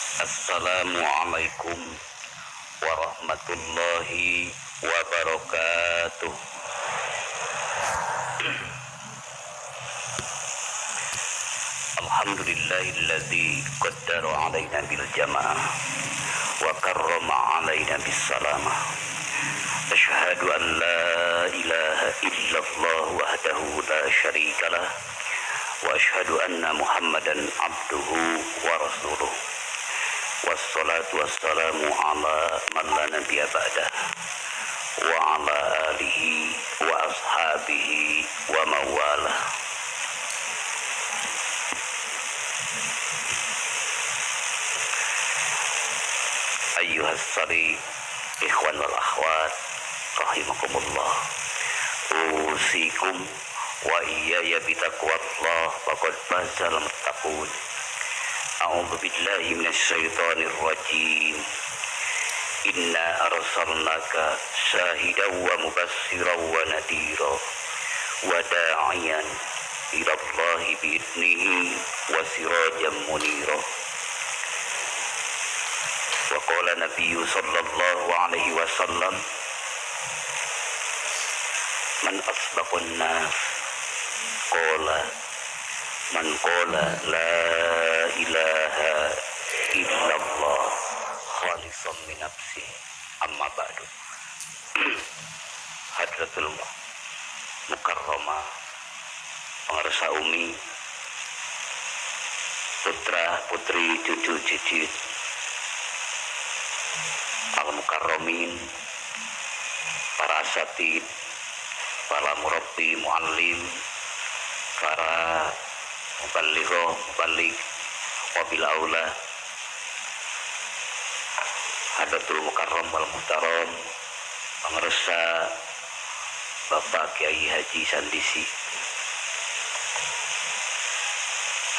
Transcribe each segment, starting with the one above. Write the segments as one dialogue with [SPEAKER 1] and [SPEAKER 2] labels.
[SPEAKER 1] Assalamualaikum warahmatullahi wabarakatuh. Alhamdulillahilladzi qaddara alaina bil jamaah wa karrama alaina bis salamah. Asyhadu an la ilaha illallah wahdahu la syarikalah wa asyhadu anna Muhammadan abduhu wa rasuluh. Wassalatu wassalamu ala man la nabiyya ba'dah wa ala alihi wa ashabihi wa mawalah. Ayyuhas sari ikhwan wal akhwat rahimakumullah, usikum wa iyaya bitaqwallah faqad fazal muttaqun. A'udzu billahi minasy syaithanir rajim. Inna arsalnaka syahidan wa mubassiran wa nadhira wa da'iyan ila Allahi bi'idnihi wa sirajan munira. Wa qala Nabiyyu sallallahu alaihi wasallam, man asdaqun nas qala man qala la ilaha illallah khalisan min nafsi. Amma ba'du. Hadratul Mukarramah pengarsa umi, putra putri cucu cicit al-mukarramin, para asatid, para murabbi muallim, para mubalik wabil aula, Hadratul Mukarram wal Muhtaram, pengarsa Bapak Kiai Haji Sandisi,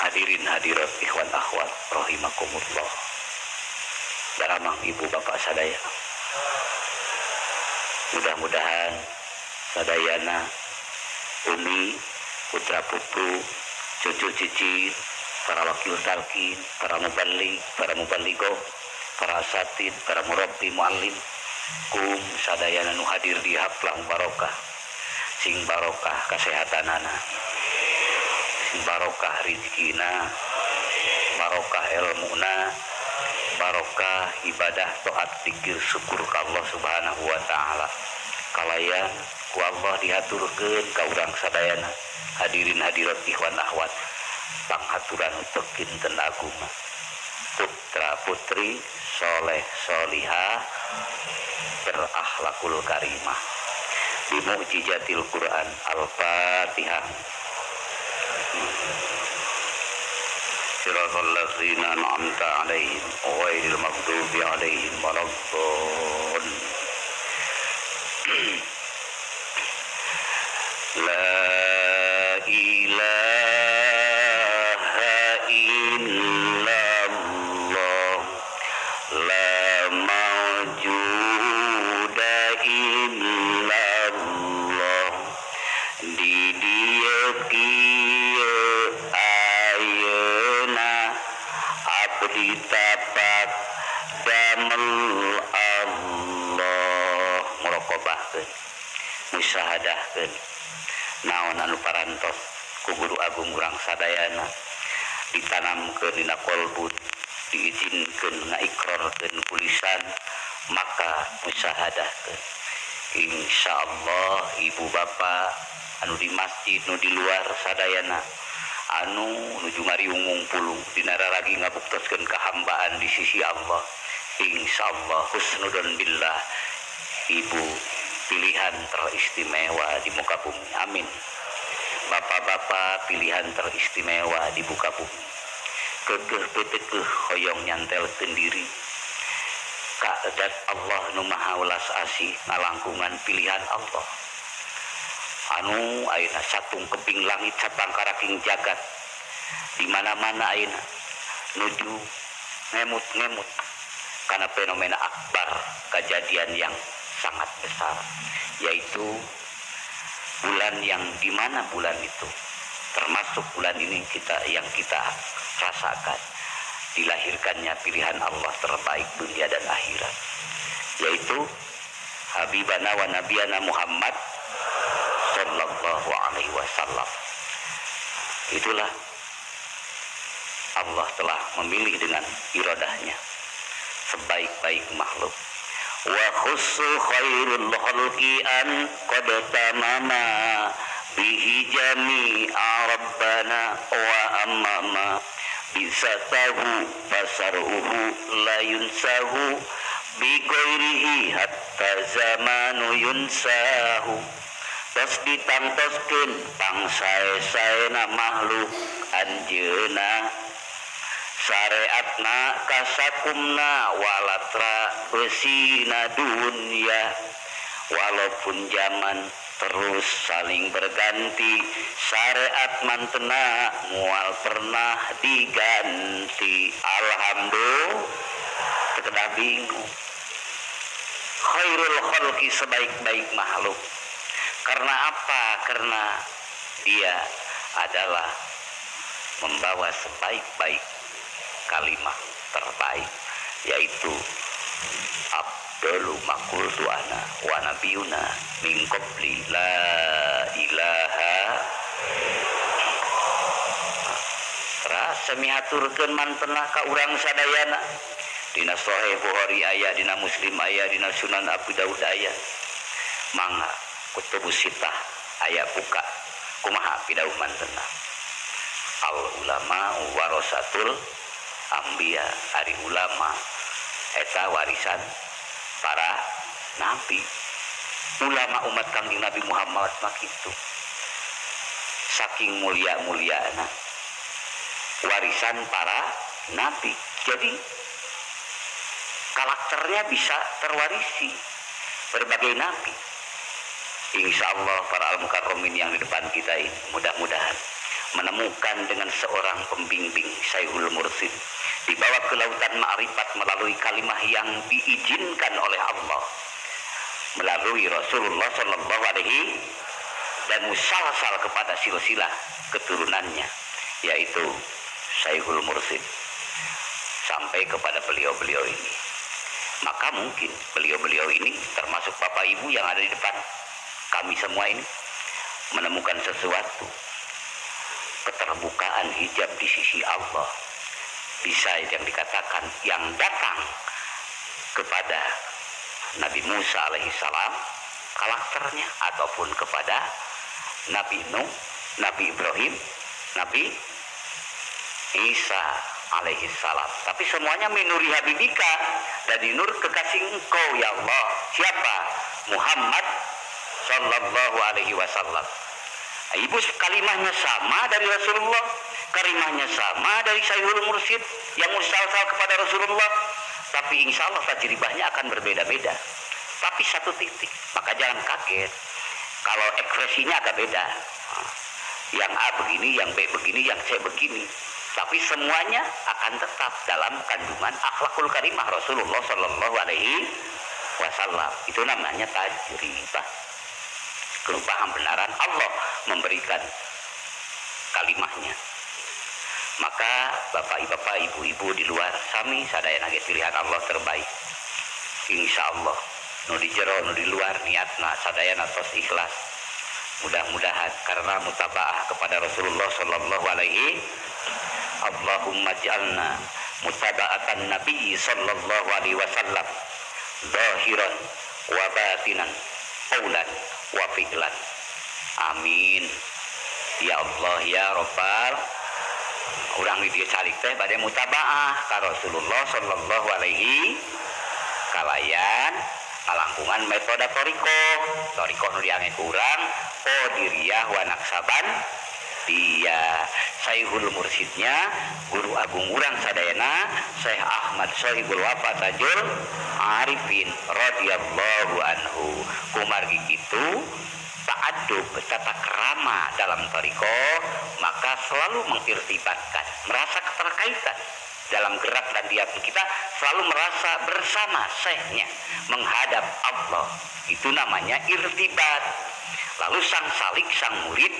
[SPEAKER 1] hadirin hadirat ikhwan akhwat rahimakumullah, daramang ibu bapak sadaya. Mudah-mudahan sadayana umi, putra putu, cucu cicit, para wakil talqin, para mubalik, para mubaligo, para asatid, para murabbi muallim, kum sadayana nu hadir di haplang barokah, sing barokah kasehatanana, sing barokah rizkina, barokah ilmuna, barokah ibadah taat zikir syukur ka Allah Subhanahu wa taala. Kalayan ku Allah dihaturkeun ka urang sadayana hadirin hadirat ikhwan akhwat, panghaturan untuk kinten agung, putra putri soleh solihah berakhlakul karimah, bi mu'jizatil Quran. Al-Fatihah. Siratal ladzina an'amta 'alaihim ghairil maghdubi 'alaihim waladdallin. La ilaha illallah, la mawjuda illallah, di dieu kieu ayeuna abdi tapak damel Allah. Muraqabahkeun, musyahadahkeun naon anu parantos ku guru agung urang sadayana, ditanamkeun dina qalbu, diizinkeun ngaikrarkeun ku lisan, maka musyahadahkeun. Insyaallah ibu bapak anu di masjid nu di luar sadayana anu nuju ngariung pulung dina raragi ngabuktoskeun kahambaan di sisi Allah, insyaallah husnudon billah, ibu pilihan teristimewa di muka bumi. Amin. Bapak-bapak pilihan teristimewa di muka bumi. Kekeh petekeh hoyong nyantelkeun diri ka zat Allah nu maha welas asih, ngalangkungan pilihan Allah anu ayeuna satung keping langit sapang karaking jagat, di mana-mana ayeuna nuju ngemut-ngemut karena fenomena akbar, kejadian yang sangat besar, yaitu bulan yang dimana bulan itu termasuk bulan ini yang kita rasakan dilahirkannya pilihan Allah terbaik dunia dan akhirat, yaitu Habibana wa Nabiyana Muhammad sallallahu alaihi wasallam. Itulah Allah telah memilih dengan iradahnya sebaik-baik makhluk. Wa khussu khairul khalqi an qad tamama bihi jami'a rabbana wa amama bisatahu fasaruhu la yunsahu bi ghairihi hatta zamanu yunsahu. Tos ditangtoskeun pangsae-saena makhluk anjeunna syariatna kasakumna walatra beusina dunya. Walaupun zaman terus saling berganti, syariat mantena mual pernah diganti. Alhamdulillah, terkedah bingung. Khairul khalqi sebaik-baik makhluk. Karena apa? Karena dia adalah membawa sebaik-baik kalimat terbaik, yaitu Abdul Makultu ana wa nabiyuna min qabli la ilaha. Rasa mihaturkeun mantena ka urang sadayana. Dina Sahih Bukhari aya, dina Muslim aya, dina Sunan Abu Daud aya. Mangga kutubus sitah aya buka kumaha pidauh mantena. Al ulama warasatul ambiya, ari ulama eta warisan para nabi. Ulama umat Kangjeng Nabi Muhammad mah kitu. Saking mulia-muliana warisan para nabi. Jadi karakternya bisa terwarisi berbagai nabi. Insya Allah para al-mukarramin yang di depan kita ini mudah-mudahan menemukan dengan seorang pembimbing Syekhul Mursyid dibawa ke lautan ma'rifat melalui kalimah yang diizinkan oleh Allah melalui Rasulullah sallallahu alaihi dan musalsal kepada silsilah keturunannya, yaitu Syekhul Mursyid sampai kepada beliau-beliau ini. Maka mungkin beliau-beliau ini termasuk Bapak Ibu yang ada di depan kami semua ini menemukan sesuatu keterbukaan hijab di sisi Allah, bisa yang dikatakan yang datang kepada Nabi Musa alaihissalam karakternya, ataupun kepada Nabi Nuh, Nabi Ibrahim, Nabi Isa alaihissalam. Tapi semuanya minuri habibika, dari nur kekasih engkau ya Allah. Siapa? Muhammad sallallahu alaihi wasallam. Ibu kalimahnya sama dari Rasulullah, kalimahnya sama dari Syekhul Mursyid yang musalsal kepada Rasulullah, tapi insya Allah tajribahnya akan berbeda-beda. Tapi satu titik, maka jangan kaget kalau ekspresinya agak beda. Yang A begini, yang B begini, yang C begini. Tapi semuanya akan tetap dalam kandungan akhlakul karimah Rasulullah sallallahu alaihi wasallam. Itu namanya tajribah. Kerupahan benaran Allah memberikan kalimahnya. Maka bapak-bapak, ibu-ibu di luar sami sadaya nage pilihan Allah terbaik. Insya Allah nu di jero nu di luar niatna sadaya tos ikhlas. Mudah-mudahan karena mutabaah kepada Rasulullah sallallahu alaihi. Allahumma ja'alna mutaba'atan Nabi sallallahu alaihi wasallam zahiran wa batinan qaulan wa fi'lan. Amin ya Allah ya Rabbal. Urang di dieu calik teh bade mutabaah ka Rasulullah sallallahu alaihi kalayan ngalangkungan metode toriko nu diangge ku urang qadiriyah wa naksaban dia. Syekhul Mursyidnya guru agung urang sadayana Syekh Ahmad Shahibul Wafa Tajul Arifin radhiyallahu anhu. Kumargi kitu ta'addub tata kerama dalam thariqah, maka selalu mengirtibatkan, merasa keterkaitan dalam gerak dan diam kita, selalu merasa bersama syekhnya menghadap Allah. Itu namanya irtibat. Lalu sang salik, sang murid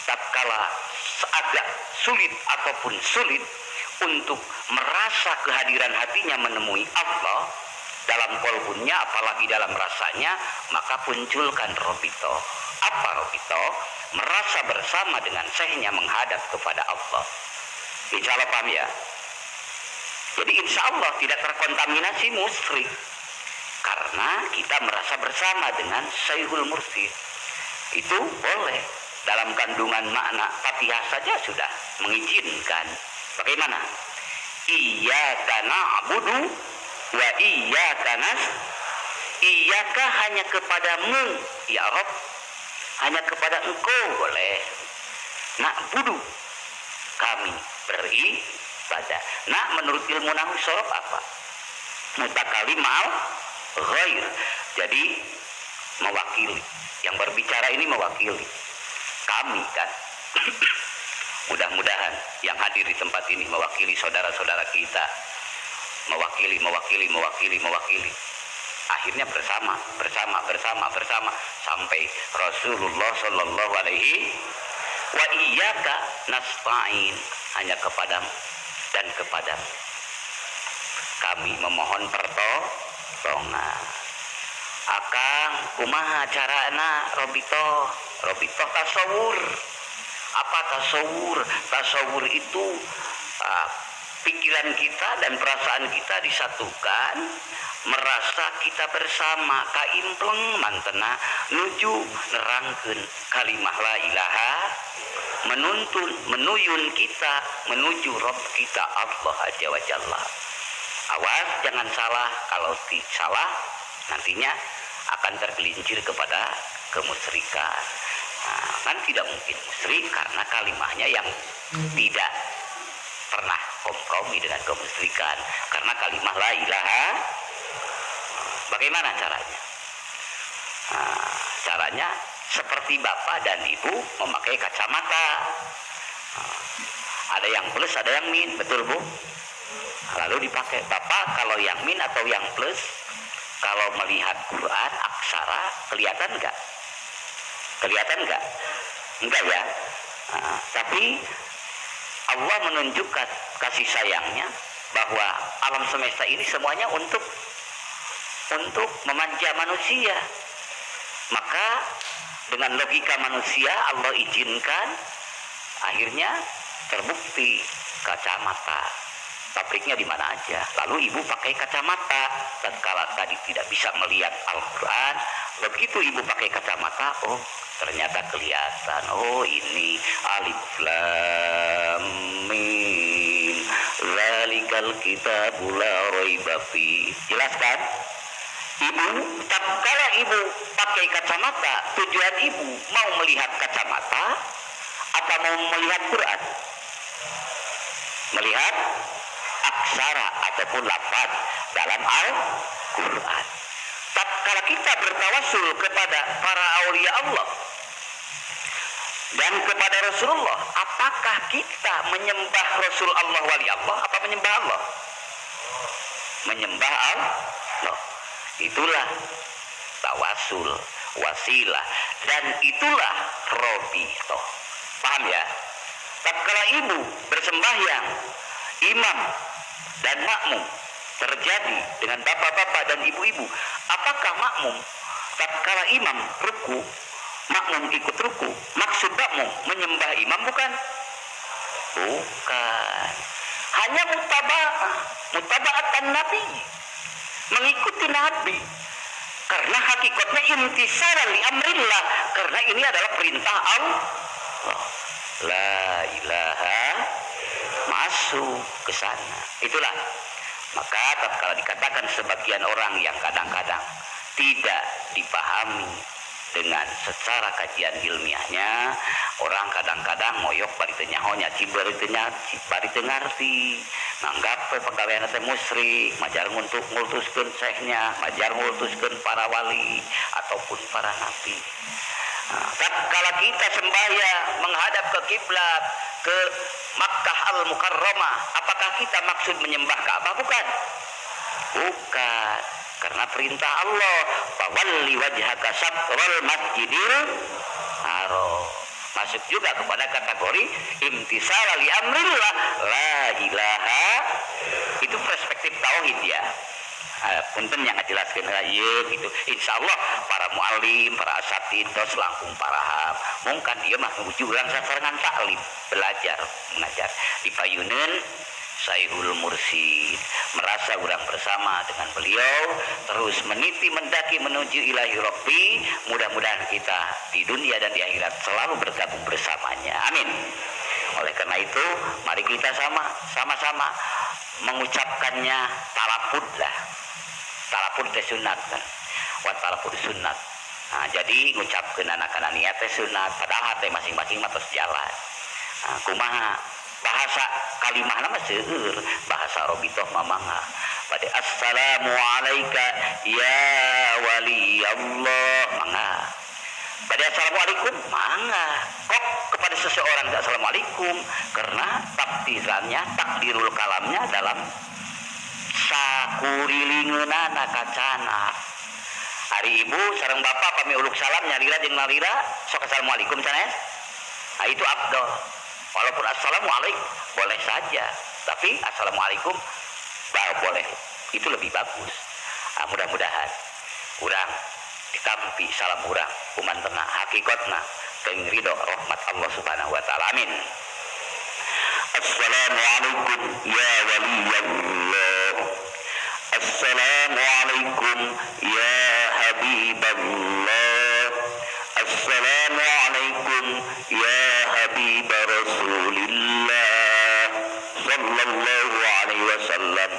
[SPEAKER 1] tatkala agak sulit ataupun sulit untuk merasa kehadiran hatinya menemui Allah dalam kolbunya, apalagi dalam rasanya, maka munculkan robito. Apa robito? Merasa bersama dengan syekhnya menghadap kepada Allah. Insya Allah paham ya. Jadi insya Allah tidak terkontaminasi musyrik, karena kita merasa bersama dengan Syekhul Mursyid. Itu boleh dalam kandungan makna Fatihah saja sudah mengizinkan. Bagaimana? Iyyaka na'budu wa iyyaka nasta'in. Iyyaka hanya kepadamu ya Rabb, hanya kepada Engkau boleh. Na'budu, kami beribadah. Nah, menurut ilmu nahwu sorof apa? Mutakalim al ghair. Jadi mewakili. Yang berbicara ini mewakili kami kan. Mudah-mudahan yang hadir di tempat ini mewakili saudara-saudara kita. Mewakili. Akhirnya bersama sampai Rasulullah Shallallahu Alaihi wa iyyaka nasta'in, hanya kepadamu dan kepadamu kami memohon pertolongan. Akang kumaha carana robito tasawur. Apa tasawur? Tasawur itu pikiran kita dan perasaan kita disatukan, merasa kita bersama, kaimpleng mantena nuju nerangkeun kalimah la ilaha, menuyun kita menuju Rabb kita Allah Azza wa Jalla. Awas jangan salah, kalau salah nantinya akan tergelincir kepada kemusyrikan. Nah, kan tidak mungkin musyrik karena kalimahnya yang tidak pernah kompromi dengan kemusyrikan, karena kalimah la ilaha. Bagaimana caranya? Nah, caranya seperti bapak dan ibu memakai kacamata. Nah, ada yang plus, ada yang min, betul bu? Lalu dipakai. Bapak kalau yang min atau yang plus, kalau melihat Quran aksara kelihatan enggak? Kelihatan enggak? Enggak ya. Nah, tapi Allah menunjukkan kasih sayangnya bahwa alam semesta ini semuanya untuk memanja manusia. Maka dengan logika manusia Allah izinkan, akhirnya terbukti kacamata. Pabriknya di mana aja. Lalu ibu pakai kacamata tatkala tadi tidak bisa melihat Al-Quran. Begitu ibu pakai kacamata, oh ternyata kelihatan. Oh ini alif lam mim zalikal kitabul la raiba fi. Jelas kan? Ibu, tatkala ibu pakai kacamata, tujuan ibu mau melihat kacamata apa mau melihat Quran? Melihat aksara ataupun lafaz dalam Al-Quran. Tatkala kita bertawasul kepada para aulia Allah dan kepada Rasulullah, apakah kita menyembah Rasul Allah wali Allah apa menyembah Allah? Menyembah Allah. Itulah tawasul, wasilah, dan itulah robito. Paham ya? Tatkala ibu bersembahyang, imam dan makmum terjadi dengan bapak-bapak dan ibu-ibu, apakah makmum tatkala imam ruku, makmum ikut ruku, maksud makmum menyembah imam bukan? Bukan. Hanya mutaba'atan Nabi, mengikuti Nabi, karena hakikatnya imtisalan li amrillah, karena ini adalah perintah Allah. La ilaha, masuk ke sana. Itulah. Maka tatkala dikatakan sebagian orang yang kadang-kadang tidak dipahami dengan secara kajian ilmiahnya, orang kadang-kadang moyok bari teu nyahonya, cibari teu ngarti, nanggap pegawaian teh musyrik, majar untuk ngultuskeun syekhnya, majar ngultuskeun para wali ataupun para nabi. Nah, tatkala kita sembahyang menghadap ke kiblat, ke Makkah Al-Mukarramah, apakah kita maksud menyembah Ka'bah? Bukan. Bukan. Karena perintah Allah, fawalli wajhaka syatral masjidil haram. masuk juga kepada kategori imtisal li amrillah la ilaha, itu perspektif tauhid ya. Punten yang ngajelaskeun ieu gitu. Insyaallah para muallim, para asatid tos langkung paraham. Mungkin dia mah nuju urang sasarangan taklim, belajar, mengajar. Dipayuneun Saihul Mursid, merasa urang bersama dengan beliau, terus meniti mendaki menuju ilahi Rabbi. Mudah-mudahan kita di dunia dan di akhirat selalu bergabung bersamanya. Amin. Oleh karena itu, mari kita sama-sama mengucapkannya talapud lah. Talapud teh sunat kan. Wa talapud sunat. Nah, jadi ngucapkeun anak-anak niat teh sunat, padahal teh masing-masing mah tos jalan. Nah, kumaha bahasa kalimahna mah seueur, bahasa robitoh mamangha. Pada assalamu alayka ya wali Allah mangga. Pada assalamualaikum mangga. Kok kepada seseorang tidak assalamualaikum? Karena takdirul kalamnya dalam sakurilingeunana kacana. Hari ibu sareng bapak pami uluk salam nyalira jeung nalira sok assalamualaikum sanes. Nah, itu afdal. Walaupun assalamualaikum boleh saja, tapi assalamualaikum boleh, itu lebih bagus. Nah, mudah-mudahan urang ditampi salam urang kumantena hakikatna teuing ridho rahmat Allah Subhanahu wa taala. Amin. Assalamualaikum ya waliyallah. Assalamualaikum ya habiballah. Assalamualaikum ya habib Rasulillah sallallahu alaihi wasallam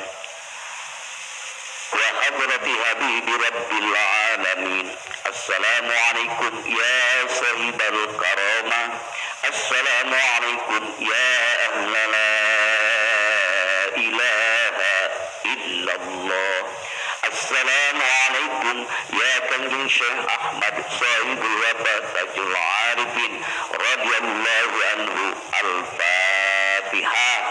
[SPEAKER 1] wa hadrati habib rabbil alamin. Assalamualaikum ya sahibal karamah. Assalamualaikum ya ahla la ilaha illallah. Assalamualaikum ya Kanjeng Syekh Ahmad Sahibul Wabah Tajul Arifin radhiyallahu anhu. Al-Fatihah.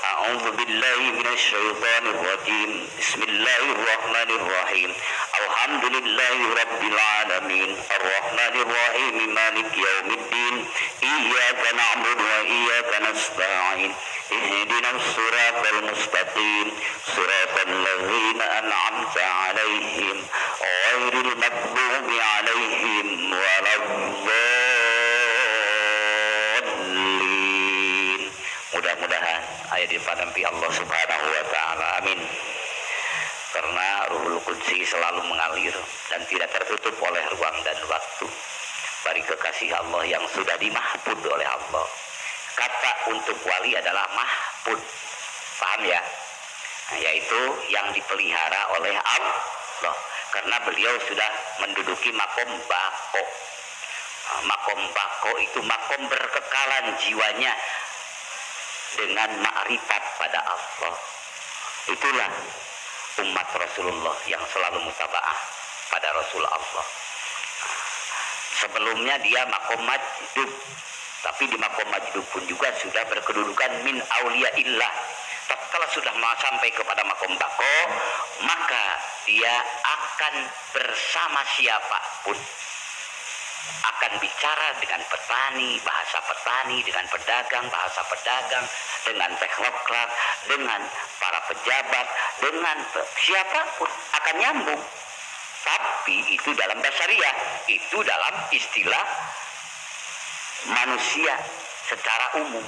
[SPEAKER 1] A'udzu billahi minasy syaithanir rajim. Bismillahirrahmanirrahim. Alhamdulillahi rabbil alamin. Arrahmanir rahim. Maliki yaumiddin. Iyyaka na'budu wa iyyaka nasta'in. Ihdinas siratal mustaqim. Siratal ladzina an'amta 'alaihim ghairil maghdubi 'alaihim waladdallin. Mudah-mudahan ayat dipanampi Allah Subhanahu wa taala. Amin. Karena Ruhul Qudsi selalu mengalir dan tidak tertutup oleh ruang dan waktu. Bari kekasih Allah yang sudah dimahfud oleh Allah. Kata untuk wali adalah mahfud. Paham ya? Nah, yaitu yang dipelihara oleh Allah. Karena beliau sudah menduduki makom bako. Nah, makom bako itu makom berkekalan jiwanya dengan ma'rifat pada Allah. Itulah umat Rasulullah yang selalu mutaba'ah pada Rasul Allah. Sebelumnya dia makom majdub, tapi di makom majdub pun juga sudah berkedudukan min auliyaillah. Tatkala sudah sampai kepada makom bako, maka dia akan bersama siapapun, akan bicara dengan petani, bahasa petani, dengan pedagang, bahasa pedagang, dengan teknokrat, dengan para pejabat, dengan siapapun akan nyambung. Tapi itu dalam basariah, itu dalam istilah manusia secara umum.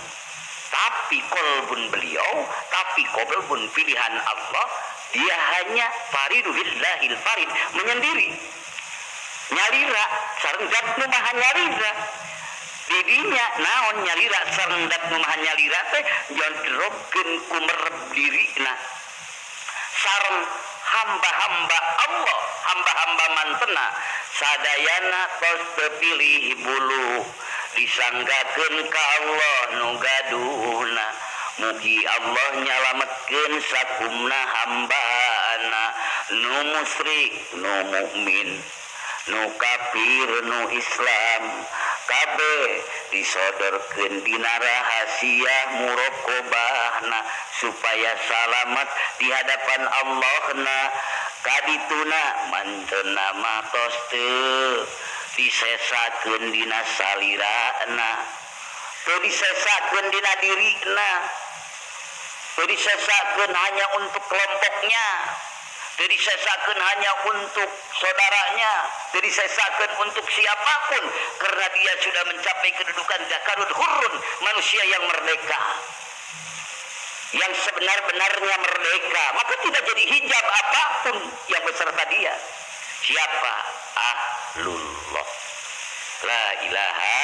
[SPEAKER 1] Tapi kolbun beliau, tapi kolbun pilihan Allah, dia hanya faridulillahil farid, menyendiri. Nyalira sareng zat nu maha nyalira. Didinya naon nyalira sareng zat nu maha nyalira teh jodrogkeun kumerep dirina sareng hamba-hamba Allah, hamba-hamba mantena sadayana tos teu pilih bulu disanggakeun ka Allah nu gaduhna. Mugi Allah nyalametkeun sakumna hambana nu musyrik nu mukmin nu kafir nu Islam kabeh disodorkeun dina rahasia muraqabahna supaya selamat di hadapan Allahna. Kadituna mantena matos teu disesakeun dina salirana, teu disesakeun dina dirina, teu disesakeun hanya untuk kelompoknya, teu disesakeun hanya untuk saudaranya, teu disesakeun untuk siapapun, karena dia sudah mencapai kedudukan zakarul hurrun, manusia yang merdeka, yang sebenar-benarnya merdeka, maka tidak jadi hijab apapun yang beserta dia. Siapa? Ahlullah, la ilaha